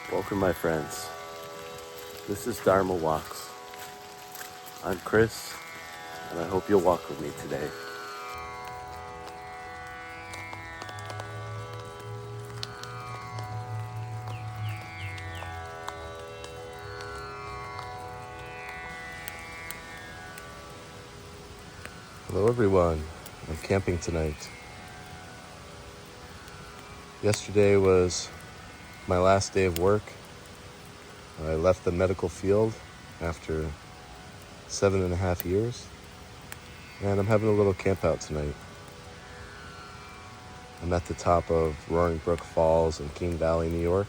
Welcome, my friends. This is Dharma Walks. I'm Chris, and I hope you'll walk with me today. Hello, everyone. I'm camping tonight. Yesterday was my last day of work. I left the medical field after 7.5 years, and I'm having a little camp out tonight. I'm at the top of Roaring Brook Falls in Keene Valley, New York.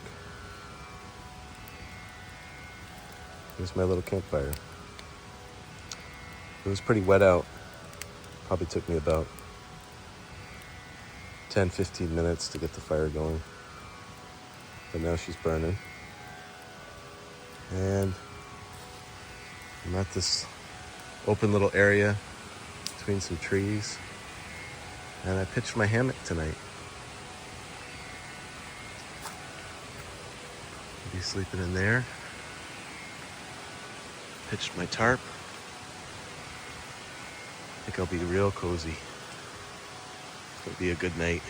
Here's my little campfire. It was pretty wet out. Probably took me about 10-15 minutes to get the fire going. But now she's burning. And I'm at this open little area between some trees. And I pitched my hammock tonight. I'll be sleeping in there. Pitched my tarp. I think I'll be real cozy. It'll be a good night.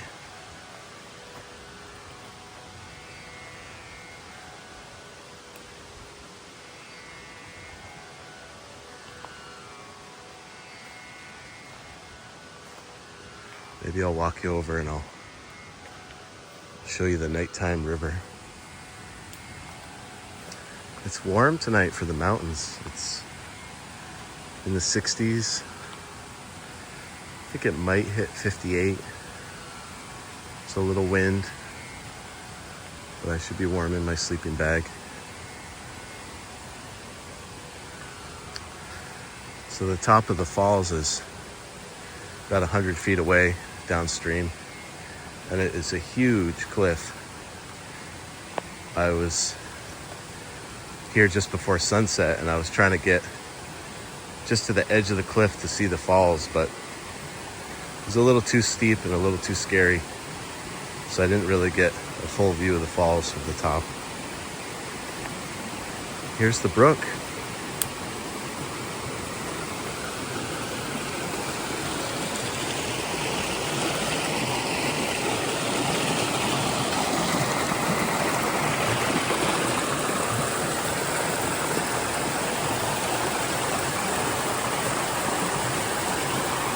Maybe I'll walk you over and I'll show you the nighttime river. It's warm tonight for the mountains. It's in the 60s. I think it might hit 58. It's a little wind, but I should be warm in my sleeping bag. So the top of the falls is about 100 feet away downstream, and it is a huge cliff. I was here just before sunset, and I was trying to get just to the edge of the cliff to see the falls, but it was a little too steep and a little too scary, so I didn't really get a full view of the falls from the top. Here's the brook.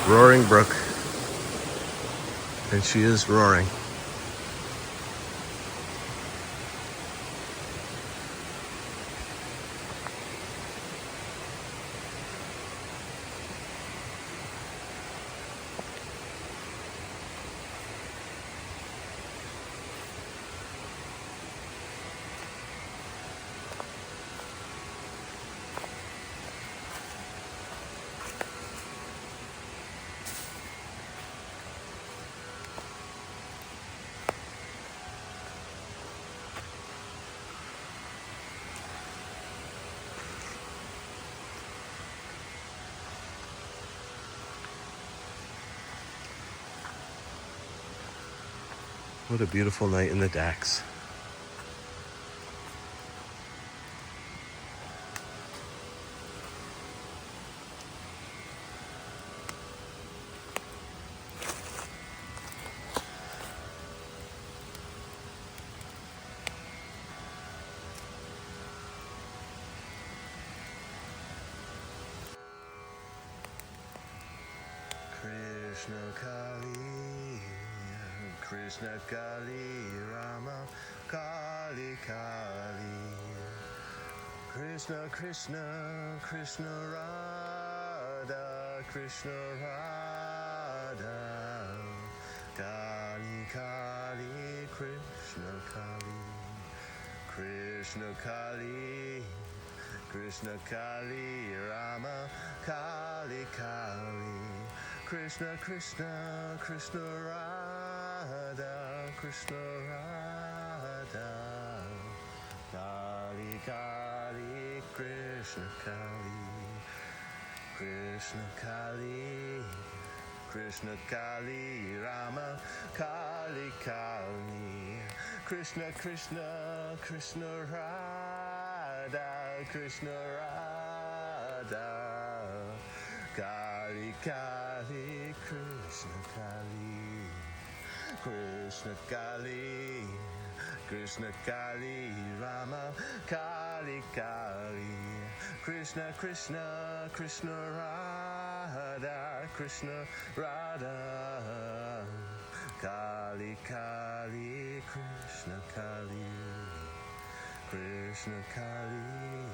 Roaring brook, and she is roaring. What a beautiful night in the Dax. Krishna Kali, Krishna Kali, Rama Kali Kali, Krishna Krishna, Krishna Radha, Krishna Radha, Kali Kali, Krishna Kali, Krishna Kali, Krishna Kali, Rama Kali Kali, Krishna Krishna, Krishna Radha, Krishna Radha, Kali Kali, Krishna Kali, Krishna Kali, Krishna Kali, Rama Kali Kali, Krishna Krishna, Krishna Radha, Krishna Radha, Kali Kali, Krishna Kali, Krishna Kali, Krishna Kali, Rama, Kali Kali, Krishna Krishna, Krishna Radha, Krishna Radha, Kali Kali, Krishna Kali, Krishna Kali,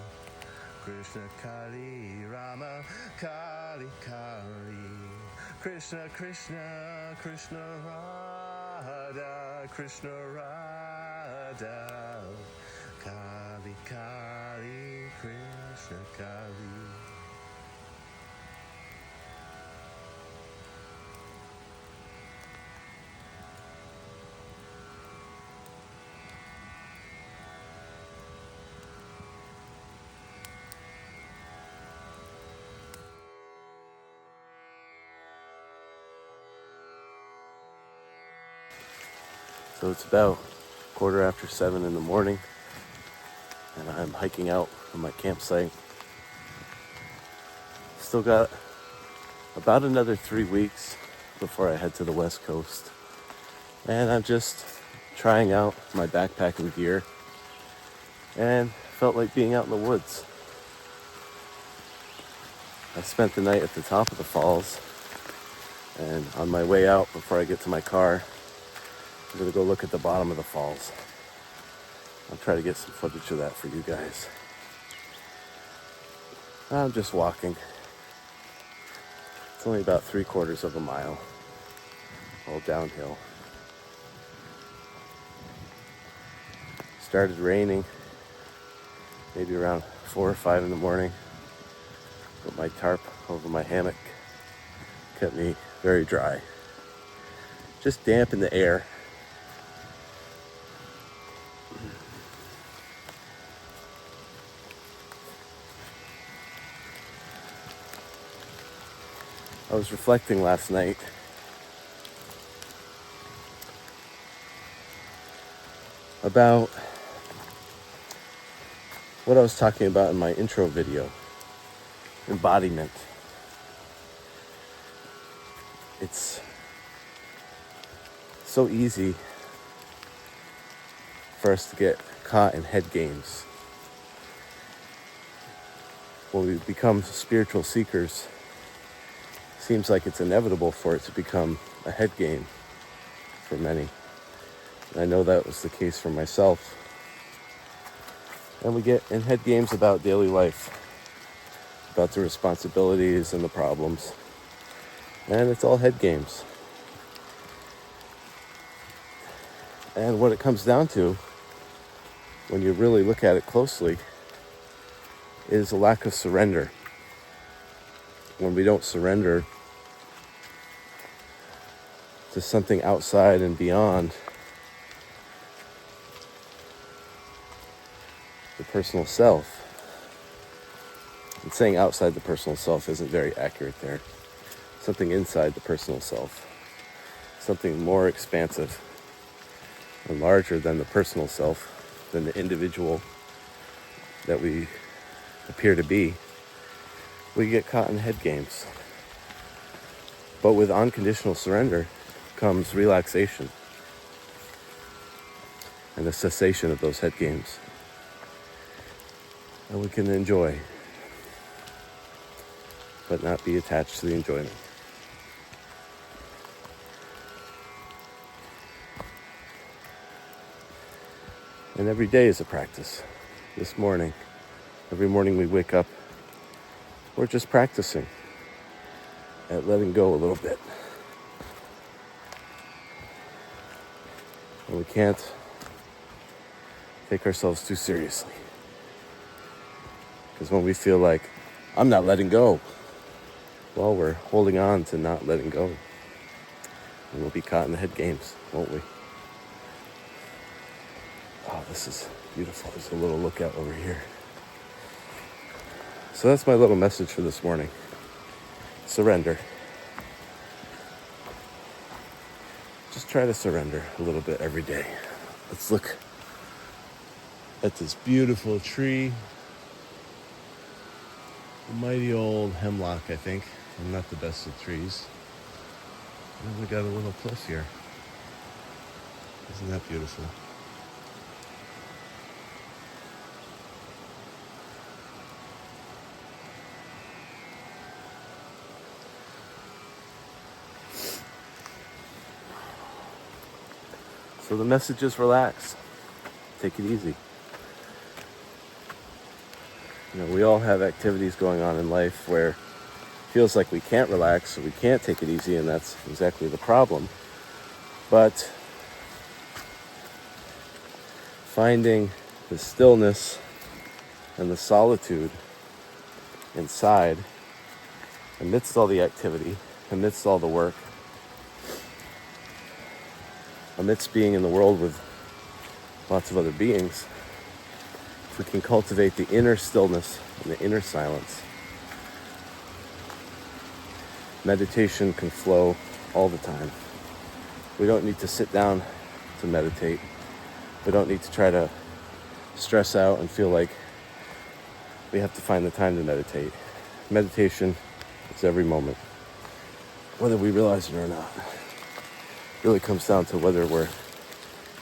Krishna Kali, Rama, Kali Kali, Krishna Krishna, Krishna Radha, Krishna Radha, Kali Kali, Krishna Kali. So it's about 7:15 in the morning, and I'm hiking out from my campsite. Still got about another 3 weeks before I head to the West Coast. And I'm just trying out my backpacking gear and felt like being out in the woods. I spent the night at the top of the falls, and on my way out, before I get to my car, I'm gonna go look at the bottom of the falls. I'll try to get some footage of that for you guys. I'm just walking. It's only about 3/4 of a mile, all downhill. Started raining maybe around 4 or 5 in the morning. Put my tarp over my hammock. Kept me very dry. Just damp in the air. I was reflecting last night about what I was talking about in my intro video, embodiment. It's so easy for us to get caught in head games. When we become spiritual seekers, it seems like it's inevitable for it to become a head game for many. And I know that was the case for myself. And we get in head games about daily life, about the responsibilities and the problems. And it's all head games. And what it comes down to, when you really look at it closely, is a lack of surrender. When we don't surrender to something outside and beyond the personal self. And saying outside the personal self isn't very accurate there. Something inside the personal self. Something more expansive and larger than the personal self, than the individual that we appear to be. We get caught in head games. But with unconditional surrender comes relaxation and the cessation of those head games. And we can enjoy, but not be attached to the enjoyment. And every day is a practice. This morning, every morning we wake up, we're just practicing at letting go a little bit. And we can't take ourselves too seriously. Because when we feel like, I'm not letting go, well, we're holding on to not letting go. And we'll be caught in the head games, won't we? Oh, this is beautiful. There's a little lookout over here. So that's my little message for this morning. Surrender. Just try to surrender a little bit every day. Let's look at this beautiful tree. A mighty old hemlock, I think. And not the best of trees. And we got a little cliff here. Isn't that beautiful? So the message is relax. Take it easy. You know, we all have activities going on in life where it feels like we can't relax or we can't take it easy, and that's exactly the problem. But finding the stillness and the solitude inside, amidst all the activity, amidst all the work, amidst being in the world with lots of other beings, if we can cultivate the inner stillness and the inner silence, meditation can flow all the time. We don't need to sit down to meditate. We don't need to try to stress out and feel like we have to find the time to meditate. Meditation is every moment, whether we realize it or not. It really comes down to whether we're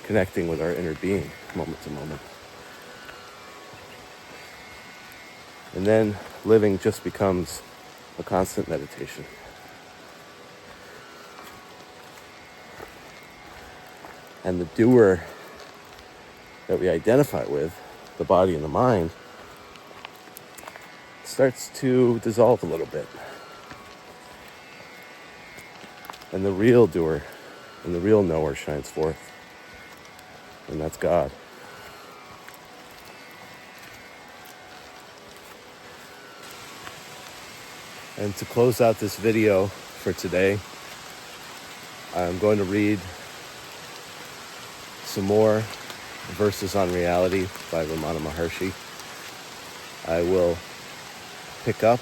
connecting with our inner being moment to moment. And then living just becomes a constant meditation. And the doer that we identify with, the body and the mind, starts to dissolve a little bit. And the real doer and the real knower shines forth. And that's God. And to close out this video for today, I'm going to read some more verses on reality by Ramana Maharshi. I will pick up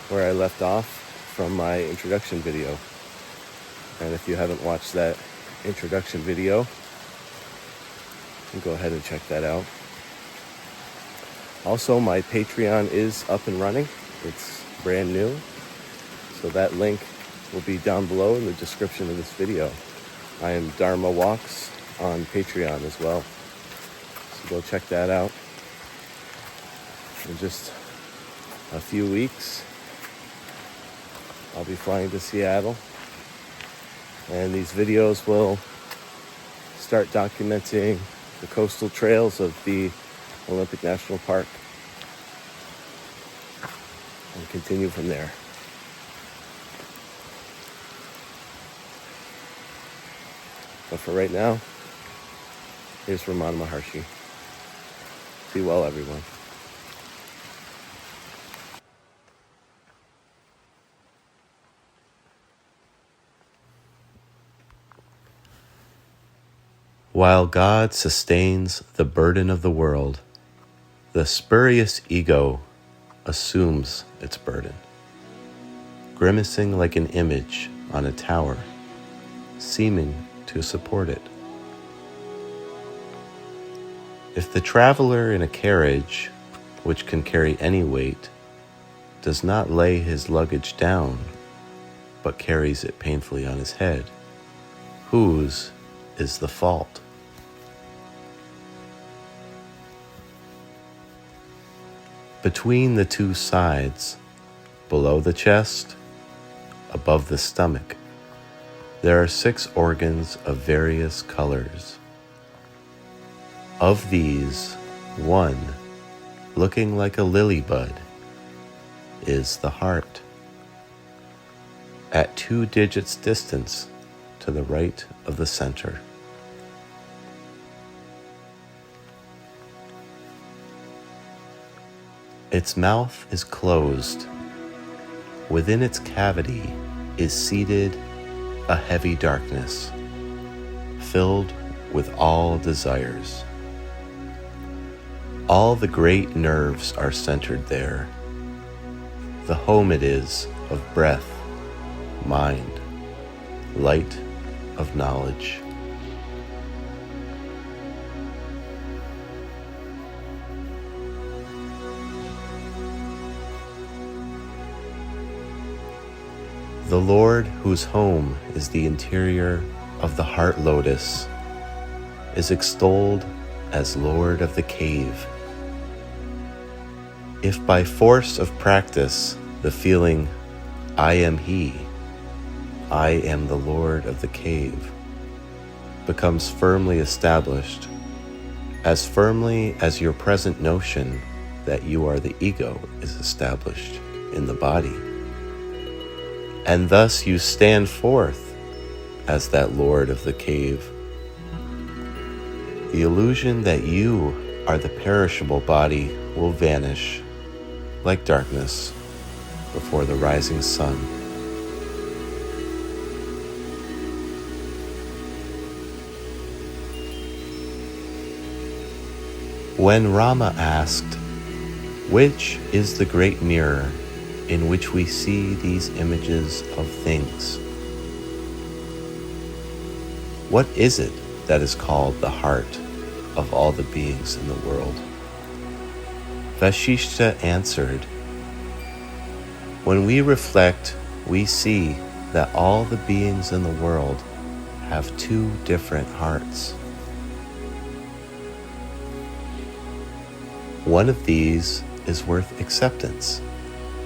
where I left off from my introduction video. And if you haven't watched that introduction video, you can go ahead and check that out. Also, my Patreon is up and running. It's brand new. So that link will be down below in the description of this video. I am Dharma Walks on Patreon as well. So go check that out. In just a few weeks, I'll be flying to Seattle. And these videos will start documenting the coastal trails of the Olympic National Park and continue from there. But for right now, here's Ramana Maharshi. Be well, everyone. While God sustains the burden of the world, the spurious ego assumes its burden, grimacing like an image on a tower, seeming to support it. If the traveler in a carriage, which can carry any weight, does not lay his luggage down, but carries it painfully on his head, whose is the fault? Between the two sides, below the chest, above the stomach, there are 6 organs of various colors. Of these, one, looking like a lily bud, is the heart, at 2 digits distance to the right of the center. Its mouth is closed. Within its cavity is seated a heavy darkness, filled with all desires. All the great nerves are centered there. The home it is of breath, mind, light of knowledge. The Lord, whose home is the interior of the heart lotus, is extolled as Lord of the cave. If by force of practice the feeling, I am He, I am the Lord of the cave, becomes firmly established, as firmly as your present notion that you are the ego is established in the body, and thus you stand forth as that Lord of the cave, the illusion that you are the perishable body will vanish like darkness before the rising sun. When Rama asked, "Which is the great mirror in which we see these images of things? What is it that is called the heart of all the beings in the world?" Vashishta answered, "When we reflect, we see that all the beings in the world have two different hearts. One of these is worth acceptance,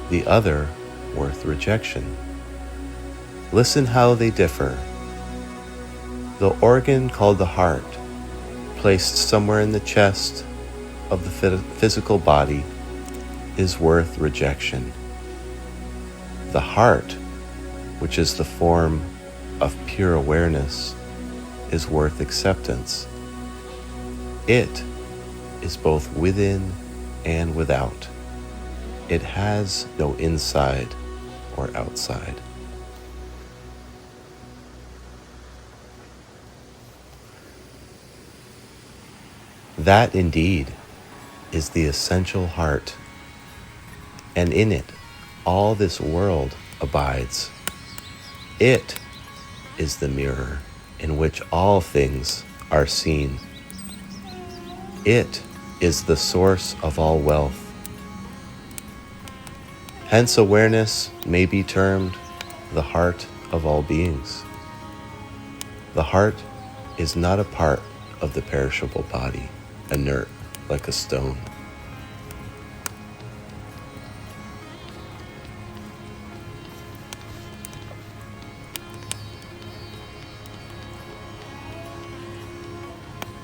the other worth rejection. Listen how they differ. The organ called the heart, placed somewhere in the chest of the physical body, is worth rejection. The heart, which is the form of pure awareness, is worth acceptance. It is both within and without. It has no inside or outside." That indeed is the essential heart, and in it all this world abides. It is the mirror in which all things are seen. It is the source of all wealth. Hence awareness may be termed the heart of all beings. The heart is not a part of the perishable body, inert like a stone.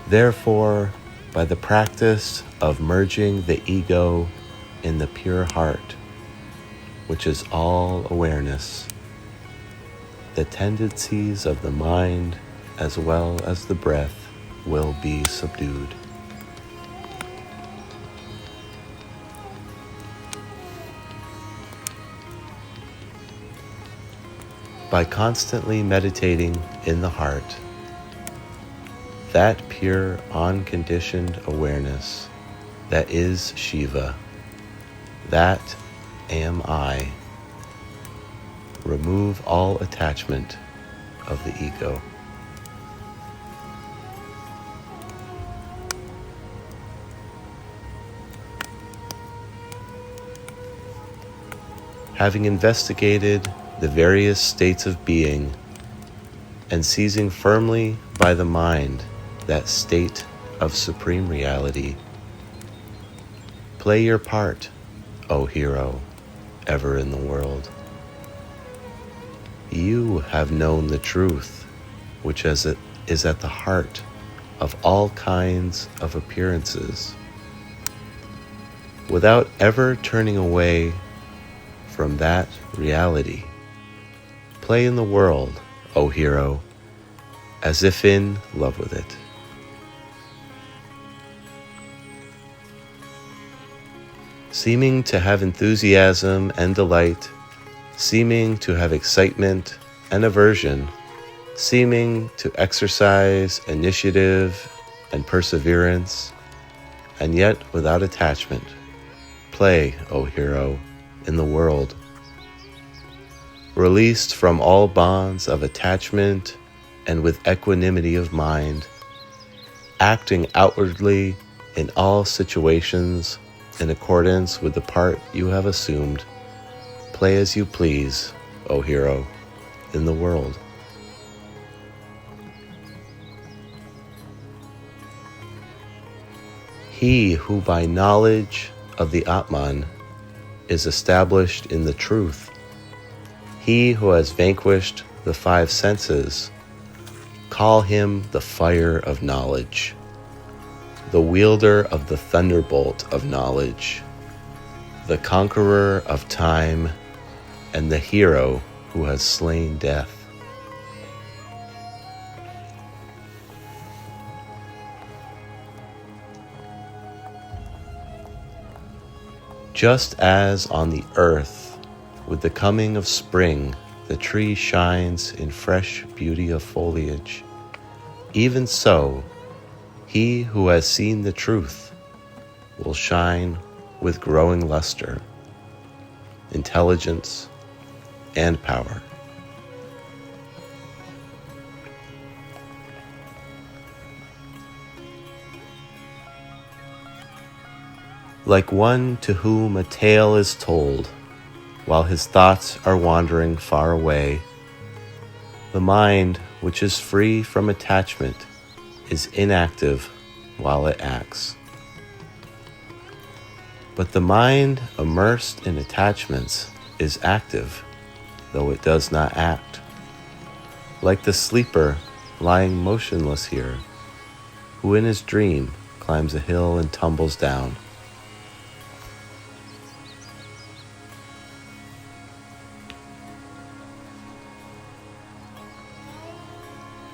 Therefore, by the practice of merging the ego in the pure heart, which is all awareness, the tendencies of the mind as well as the breath will be subdued. By constantly meditating in the heart, that pure, unconditioned awareness that is Shiva, that am I, remove all attachment of the ego. Having investigated the various states of being and seizing firmly by the mind that state of supreme reality, play your part, O hero, ever in the world. You have known the truth, which is at the heart of all kinds of appearances, without ever turning away from that reality. Play in the world, O hero, as if in love with it. Seeming to have enthusiasm and delight, seeming to have excitement and aversion, seeming to exercise initiative and perseverance, and yet without attachment. Play, O hero, in the world. Released from all bonds of attachment and with equanimity of mind, acting outwardly in all situations in accordance with the part you have assumed, play as you please, O hero, in the world. He who by knowledge of the Atman is established in the truth, he who has vanquished the five senses, call him the fire of knowledge, the wielder of the thunderbolt of knowledge, the conqueror of time, and the hero who has slain death. Just as on the earth, with the coming of spring, the tree shines in fresh beauty of foliage, even so, he who has seen the truth will shine with growing luster, intelligence, and power. Like one to whom a tale is told, while his thoughts are wandering far away, the mind, which is free from attachment, is inactive while it acts. But the mind immersed in attachments is active, though it does not act. Like the sleeper lying motionless here, who in his dream climbs a hill and tumbles down.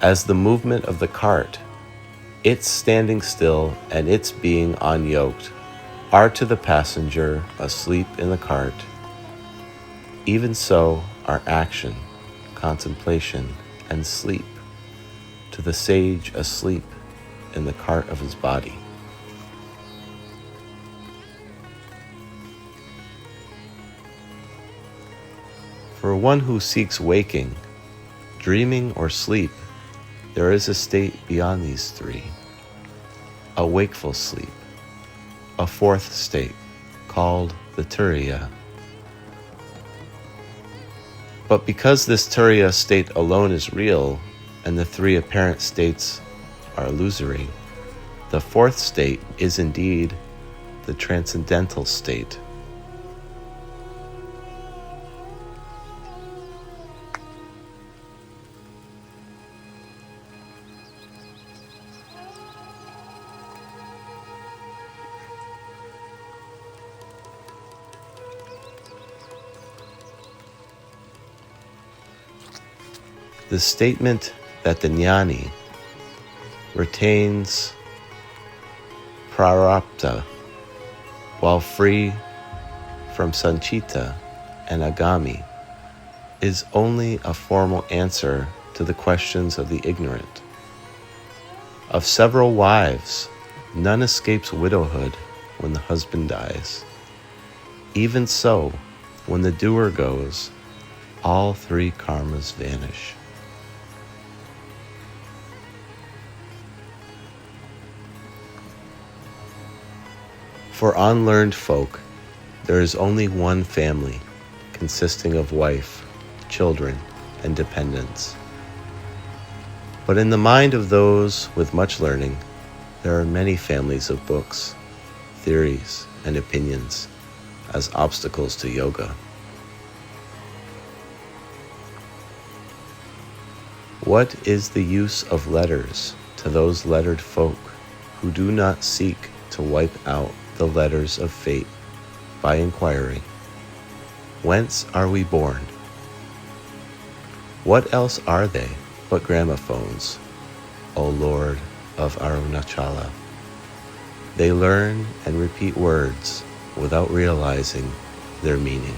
As the movement of the cart, its standing still and its being unyoked are to the passenger asleep in the cart, even so are action, contemplation, and sleep to the sage asleep in the cart of his body. For one who seeks waking, dreaming, or sleep, there is a state beyond these three, a wakeful sleep, a fourth state called the Turiya. But because this Turiya state alone is real and the three apparent states are illusory, the fourth state is indeed the transcendental state. The statement that the jnani retains Prarabdha while free from Sanchita and Agama is only a formal answer to the questions of the ignorant. Of several wives, none escapes widowhood when the husband dies. Even so, when the doer goes, all three karmas vanish. For unlearned folk, there is only one family, consisting of wife, children, and dependents. But in the mind of those with much learning, there are many families of books, theories, and opinions as obstacles to yoga. What is the use of letters to those lettered folk who do not seek to wipe out the letters of fate by inquiring, whence are we born? What else are they but gramophones, O Lord of Arunachala? They learn and repeat words without realizing their meaning.